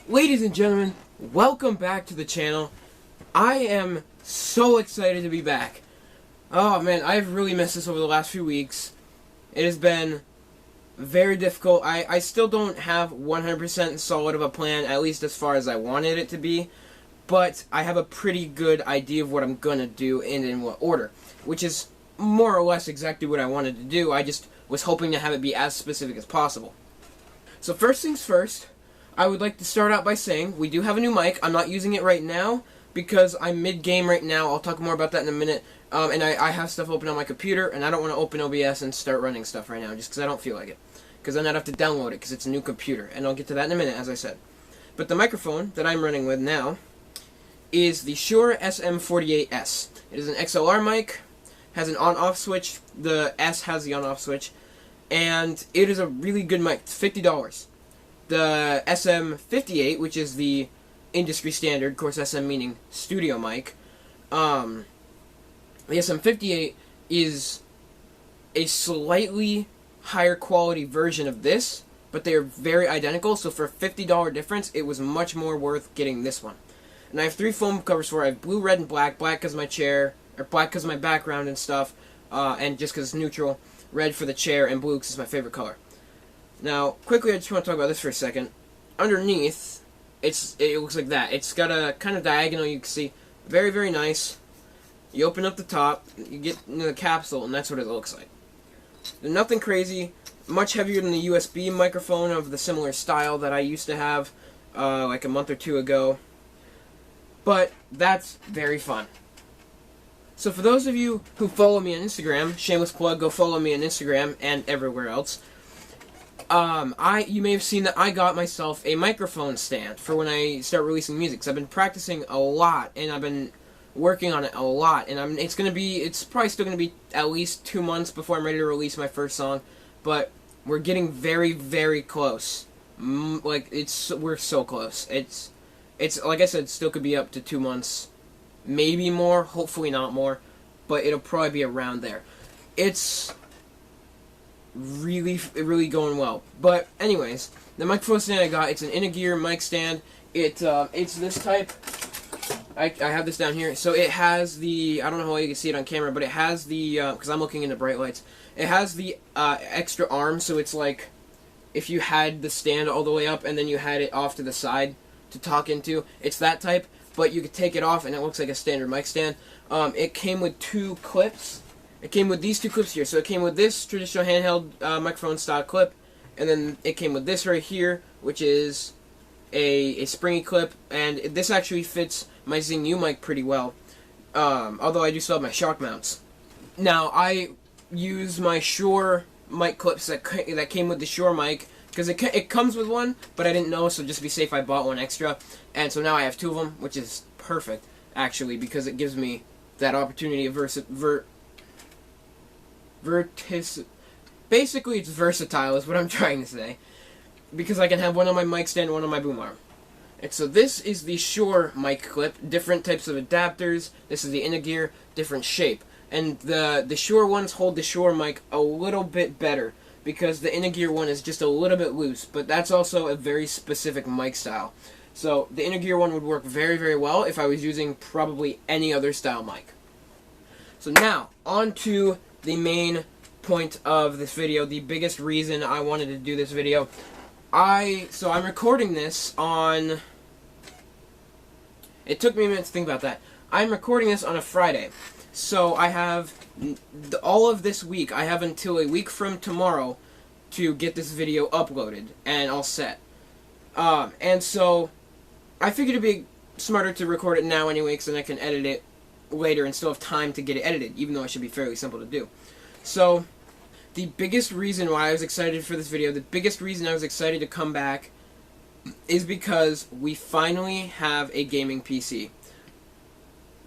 Ladies and gentlemen, welcome back to the channel. I am so excited to be back. Oh man, I've really missed this over the last few weeks. It has been very difficult. I still don't have 100% solid of a plan, at least as far as I wanted it to be. But I have a pretty good idea of what I'm going to do and in what order. Which is more or less exactly what I wanted to do. I just was hoping to have it be as specific as possible. So first things first, I would like to start out by saying we do have a new mic. I'm not using it right now because I'm mid-game right now. I'll talk more about that in a minute. And I have stuff open on my computer, and I don't want to open OBS and start running stuff right now just because I don't feel like it. Because then I'd have to download it because it's a new computer. And I'll get to that in a minute, as I said. But the microphone that I'm running with now is the Shure SM48S. It is an XLR mic, has an on-off switch. The S has the on-off switch. And it is a really good mic. It's $50. The SM58, which is the industry standard, of course SM meaning studio mic, the SM58 is a slightly higher quality version of this, but they are very identical, so for a $50 difference, it was much more worth getting this one. And I have 3 foam covers for it. I have blue, red, and black. Black because my chair, or black because my background and stuff, and just because it's neutral. Red for the chair, and blue because it's my favorite color. Now, quickly, I just want to talk about this for a second. Underneath, it looks like that. It's got a kind of diagonal, you can see. Very, very nice. You open up the top, you get into the capsule, and that's what it looks like. Nothing crazy. Much heavier than the USB microphone of the similar style that I used to have like a month or 2 ago. But that's very fun. So for those of you who follow me on Instagram, shameless plug, go follow me on Instagram and everywhere else. You may have seen that I got myself a microphone stand for when I start releasing music. So I've been practicing a lot, and I've been working on it a lot, and it's probably still gonna be at least 2 months before I'm ready to release my first song, but we're getting very, very close. We're so close. It's like I said, still could be up to 2 months, maybe more. Hopefully not more, but it'll probably be around there. It's really going well. But anyways, the microphone stand I got, it's an in-ear mic stand. It's this type. I have this down here. So it has the, I don't know how you can see it on camera, but it has the, because I'm looking into bright lights, it has the extra arm, so it's like if you had the stand all the way up and then you had it off to the side to talk into. It's that type, but you could take it off and it looks like a standard mic stand. It came with 2 clips. It came with these 2 clips here. So it came with this traditional handheld microphone style clip, and then it came with this right here, which is a springy clip, and this actually fits my Zing-U mic pretty well, although I do still have my shock mounts. Now, I use my Shure mic clips that came with the Shure mic, because it comes with one, but I didn't know, so just to be safe, I bought one extra, and so now I have 2 of them, which is perfect, actually, because it gives me that opportunity of basically it's versatile is what I'm trying to say, because I can have one on my mic stand and one on my boom arm. And so this is the Shure mic clip, different types of adapters. This is the in-ear, different shape, and the Shure ones hold the Shure mic a little bit better because the in-ear one is just a little bit loose, but that's also a very specific mic style. So the in-ear one would work very, very well if I was using probably any other style mic. So now, on to the main point of this video, the biggest reason I wanted to do this video. So I'm recording this on, it took me a minute to think about that. I'm recording this on a Friday. So I have, all of this week, I have until a week from tomorrow to get this video uploaded and all set. And so I figured it'd be smarter to record it now anyway, because then I can edit it later and still have time to get it edited, even though it should be fairly simple to do. So, the biggest reason why I was excited for this video, the biggest reason I was excited to come back, is because we finally have a gaming PC.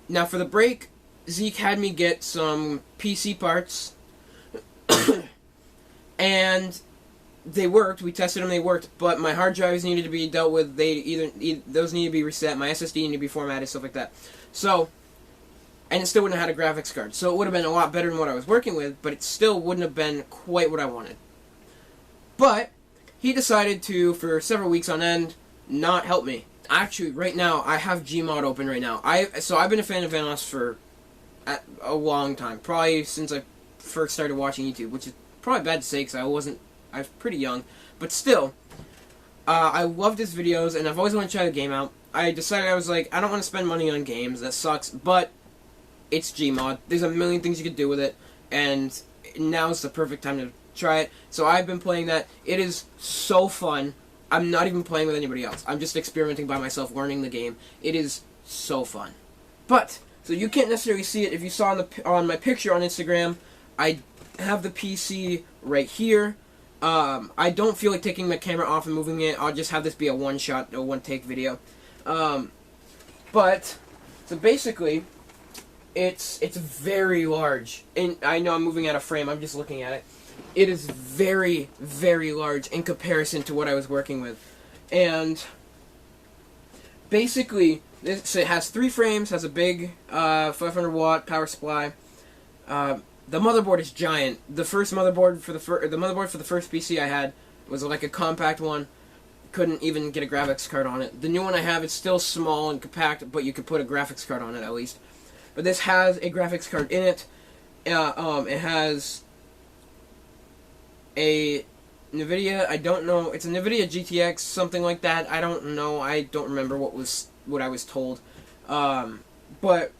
Now, for the break, Zeke had me get some PC parts, and they worked. We tested them, they worked, but my hard drives needed to be dealt with. Those needed to be reset, my SSD needed to be formatted, stuff like that. So, and it still wouldn't have had a graphics card. So it would have been a lot better than what I was working with, but it still wouldn't have been quite what I wanted. But he decided to, for several weeks on end, not help me. Actually, right now, I have Gmod open right now. So I've been a fan of Vanoss for a long time. Probably since I first started watching YouTube, which is probably bad to say because I was pretty young. But still, I loved his videos, and I've always wanted to try the game out. I decided, I was like, I don't want to spend money on games. That sucks. But it's Gmod. There's a million things you could do with it, and now's the perfect time to try it. So I've been playing that. It is so fun. I'm not even playing with anybody else. I'm just experimenting by myself, learning the game. It is so fun. But so you can't necessarily see it. If you saw on my picture on Instagram, I have the PC right here. I don't feel like taking my camera off and moving it. I'll just have this be a one-shot, a one-take video. But so basically, it's very large. And I know I'm moving out of frame. I'm just looking at it. It is very, very large in comparison to what I was working with. And basically, it has 3 frames, has a big 500-watt power supply. The motherboard is giant. The first motherboard for the first PC I had was like a compact one. Couldn't even get a graphics card on it. The new one I have is still small and compact, but you could put a graphics card on it at least. But this has a graphics card in it. It has a NVIDIA, I don't know, it's a NVIDIA GTX, something like that. I don't know, I don't remember what I was told. But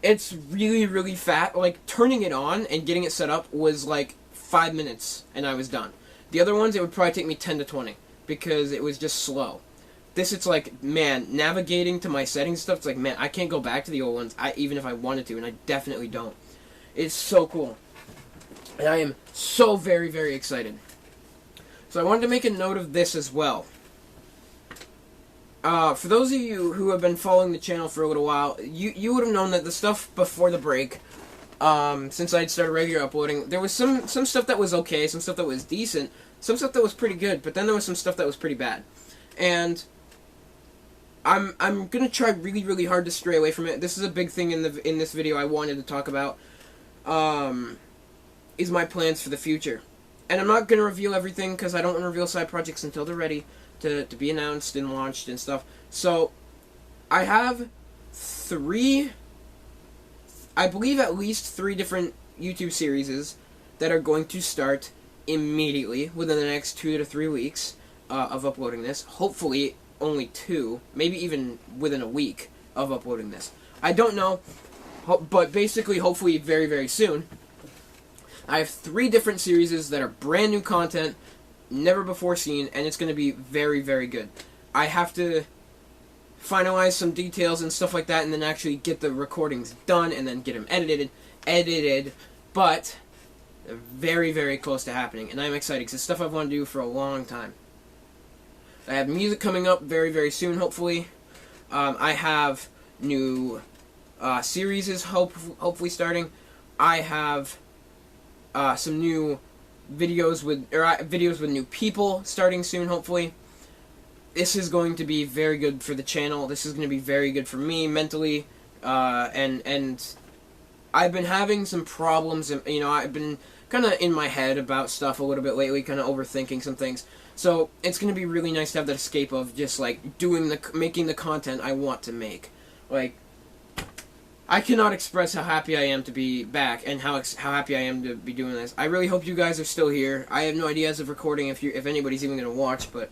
it's really, really fat. Like, turning it on and getting it set up was like 5 minutes, and I was done. The other ones, it would probably take me 10 to 20, because it was just slow. This, it's like, man, navigating to my settings stuff, it's like, man, I can't go back to the old ones, even if I wanted to, and I definitely don't. It's so cool. And I am so very, very excited. So I wanted to make a note of this as well. For those of you who have been following the channel for a little while, you would have known that the stuff before the break, since I'd started regular uploading, there was some stuff that was okay, some stuff that was decent, some stuff that was pretty good, but then there was some stuff that was pretty bad. And I'm gonna try really, really hard to stray away from it. This is a big thing in this video I wanted to talk about. Is my plans for the future. And I'm not going to reveal everything because I don't want to reveal side projects until they're ready to be announced and launched and stuff. So, I have I believe at least 3 different YouTube series that are going to start immediately within the next 2 to 3 weeks of uploading this. Hopefully only 2, maybe even within a week of uploading this. I don't know, but basically hopefully very, very soon. I have 3 different series that are brand new content, never before seen, and it's going to be very, very good. I have to finalize some details and stuff like that, and then actually get the recordings done, and then get them edited, but they're very, very close to happening, and I'm excited, because it's stuff I've wanted to do for a long time. I have music coming up very, very soon, hopefully. I have new series hopefully starting. I have some new videos with new people starting soon, hopefully. This is going to be very good for the channel. This is going to be very good for me mentally, and I've been having some problems. You know, I've been kind of in my head about stuff a little bit lately, kind of overthinking some things. So it's going to be really nice to have that escape of just like making the content I want to make. Like, I cannot express how happy I am to be back and how happy I am to be doing this. I really hope you guys are still here. I have no idea as of recording if anybody's even going to watch, but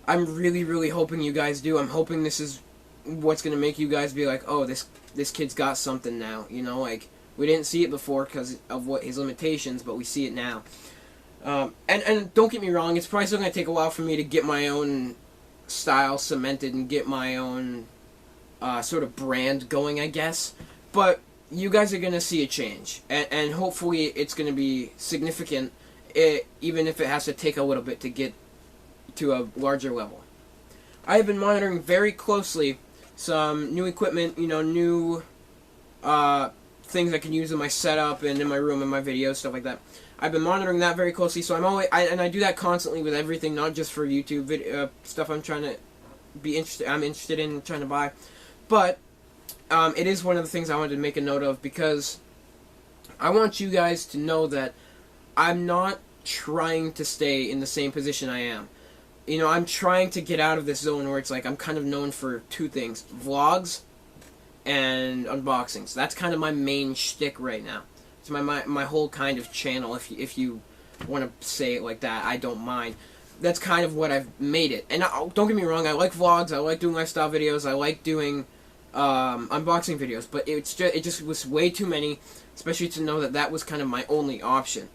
I'm really, really hoping you guys do. I'm hoping this is what's going to make you guys be like, oh, this kid's got something now. You know, like, we didn't see it before because of his limitations, but we see it now. And don't get me wrong, it's probably still going to take a while for me to get my own style cemented and get my own sort of brand going, I guess. But you guys are going to see a change, and hopefully it's going to be significant, even if it has to take a little bit to get to a larger level. I have been monitoring very closely some new equipment, you know, new things I can use in my setup and in my room and my videos, stuff like that. I've been monitoring that very closely, so I do that constantly with everything, not just for YouTube video stuff I'm interested in trying to buy, but it is one of the things I wanted to make a note of, because I want you guys to know that I'm not trying to stay in the same position I am. you know, I'm trying to get out of this zone where it's like I'm kind of known for two things: vlogs and unboxings. That's kind of my main shtick right now. It's my whole kind of channel. If you want to say it like that, I don't mind. That's kind of what I've made it. And don't get me wrong, I like vlogs. I like doing lifestyle videos. I like doing unboxing videos. But it just was way too many, especially to know that that was kind of my only option.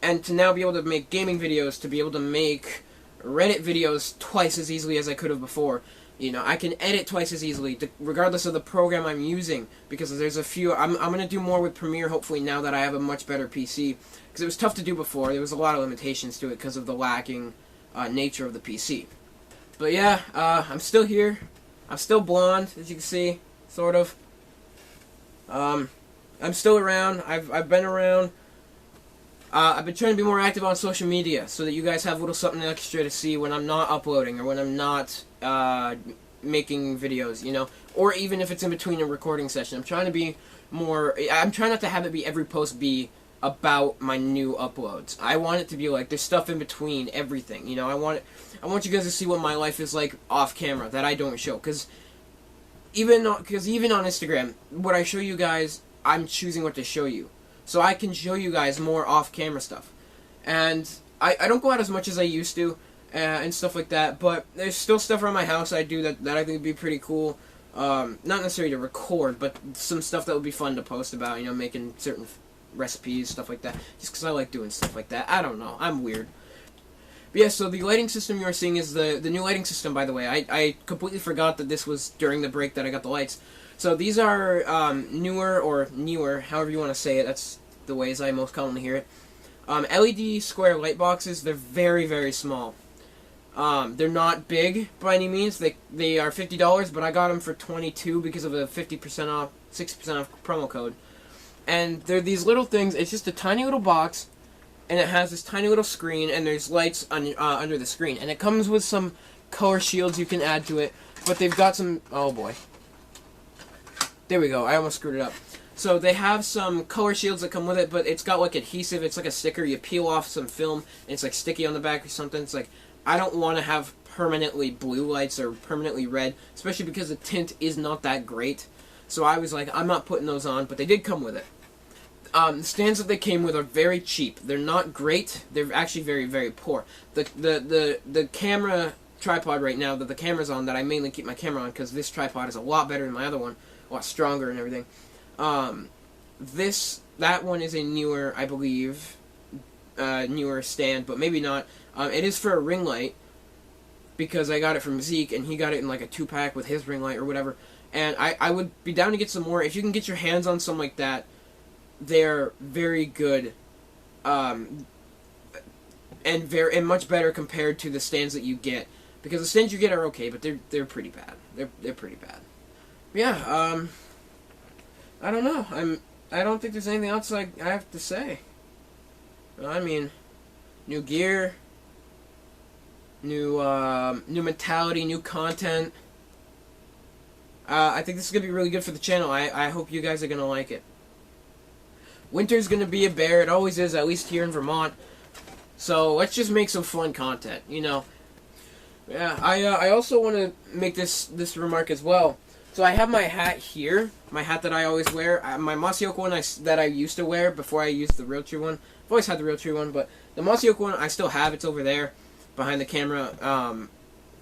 And to now be able to make gaming videos, to be able to make Reddit videos twice as easily as I could have before. You know, I can edit twice as easily, regardless of the program I'm using, because there's a few. I'm going to do more with Premiere, hopefully, now that I have a much better PC. Because it was tough to do before. There was a lot of limitations to it because of the lacking nature of the PC. But yeah, I'm still here. I'm still blonde, as you can see, sort of. I'm still around. I've been around. I've been trying to be more active on social media so that you guys have a little something extra to see when I'm not uploading or when I'm not making videos, you know, or even if it's in between a recording session. I'm trying to be more. I'm trying not to have it be every post be about my new uploads. I want it to be like there's stuff in between everything, you know. I want you guys to see what my life is like off camera that I don't show, because even on Instagram, what I show you guys, I'm choosing what to show you. So I can show you guys more off-camera stuff. And I don't go out as much as I used to, and stuff like that, but there's still stuff around my house I do that I think would be pretty cool. Not necessarily to record, but some stuff that would be fun to post about, you know, making certain recipes, stuff like that. Just because I like doing stuff like that. I don't know. I'm weird. But yeah, so the lighting system you're seeing is the new lighting system, by the way. I completely forgot that this was during the break that I got the lights. So these are newer, however you want to say it. That's the ways I most commonly hear it. LED square light boxes. They're very, very small. They're not big by any means. They are $50, but I got them for $22 because of a 50% off, 60% off promo code. And they're these little things. It's just a tiny little box, and it has this tiny little screen, and there's lights under the screen. And it comes with some color shields you can add to it, but they've got some. Oh boy. There we go. I almost screwed it up. So they have some color shields that come with it, but it's got like adhesive. It's like a sticker. You peel off some film, and it's like sticky on the back or something. It's like, I don't want to have permanently blue lights or permanently red, especially because the tint is not that great. So I was like, I'm not putting those on, but they did come with it. The stands that they came with are very cheap. They're not great. They're actually very, very poor. The camera tripod right now that the camera's on, that I mainly keep my camera on because this tripod is a lot better than my other one, a lot stronger and everything. That one is a newer, I believe, newer stand, but maybe not. It is for a ring light because I got it from Zeke and he got it in like a 2-pack with his ring light or whatever. And I would be down to get some more. If you can get your hands on something like that, they're very good, and much better compared to the stands that you get, because the stands you get are okay, but they're pretty bad. They're pretty bad. Yeah. I don't know. I don't think there's anything else I have to say. I mean, new gear, new mentality, new content. I think this is gonna be really good for the channel. I hope you guys are gonna like it. Winter's gonna be a bear. It always is, at least here in Vermont. So let's just make some fun content, you know. Yeah, I also want to make this remark as well. So I have my hat here, my hat that I always wear, my Mossy Oak one that I used to wear before I used the Real Tree one. I've always had the Real Tree one, but the Mossy Oak one I still have. It's over there behind the camera,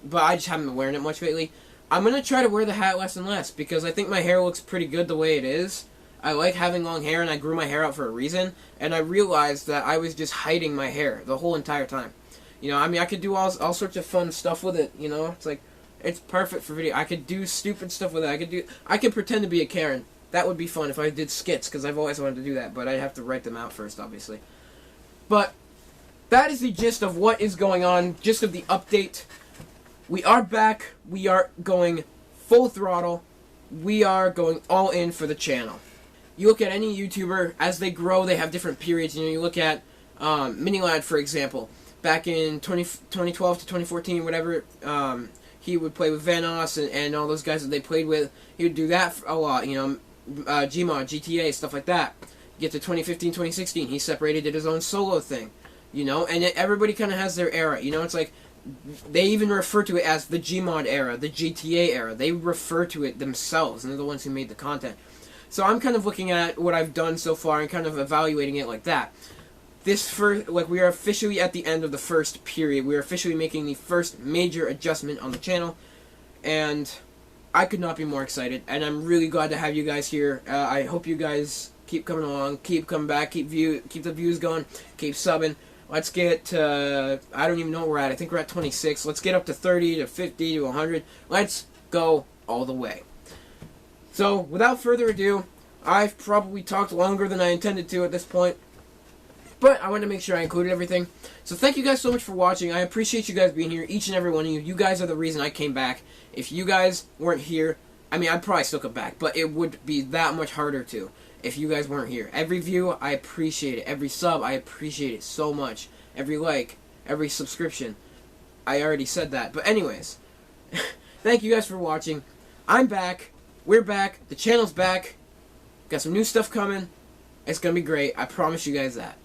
but I just haven't been wearing it much lately. I'm going to try to wear the hat less and less because I think my hair looks pretty good the way it is. I like having long hair, and I grew my hair out for a reason, and I realized that I was just hiding my hair the whole entire time. You know, I mean, I could do all sorts of fun stuff with it, you know? It's like, it's perfect for video. I could do stupid stuff with it. I could pretend to be a Karen. That would be fun if I did skits, because I've always wanted to do that, but I'd have to write them out first, obviously. But that is the gist of what is going on, gist of the update. We are back. We are going full throttle. We are going all in for the channel. You look at any YouTuber, as they grow, they have different periods. You know, you look at Minilad, for example. Back in 2012 to 2014, whatever, he would play with Vanoss and all those guys that they played with. He would do that a lot, you know, Gmod, GTA, stuff like that. Get to 2015, 2016, he separated, did his own solo thing, you know, and everybody kind of has their era, you know. It's like, They even refer to it as the Gmod era, the GTA era. They refer to it themselves, and they're the ones who made the content. So I'm kind of looking at what I've done so far and kind of evaluating it like that. We are officially at the end of the first period. We are officially making the first major adjustment on the channel, and I could not be more excited. And I'm really glad to have you guys here. I hope you guys keep coming along, keep coming back, keep the views going, keep subbing. Let's get to, I don't even know where we're at. I think we're at 26. Let's get up to 30 to 50 to 100. Let's go all the way. So, without further ado, I've probably talked longer than I intended to at this point, but I wanted to make sure I included everything. So thank you guys so much for watching. I appreciate you guys being here, each and every one of you. You guys are the reason I came back. If you guys weren't here, I mean, I'd probably still come back, but it would be that much harder to if you guys weren't here. Every view, I appreciate it. Every sub, I appreciate it so much. Every like, every subscription. I already said that. But anyways, thank you guys for watching. I'm back. We're back. The channel's back. Got some new stuff coming. It's going to be great. I promise you guys that.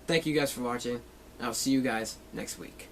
Thank you guys for watching. I'll see you guys next week.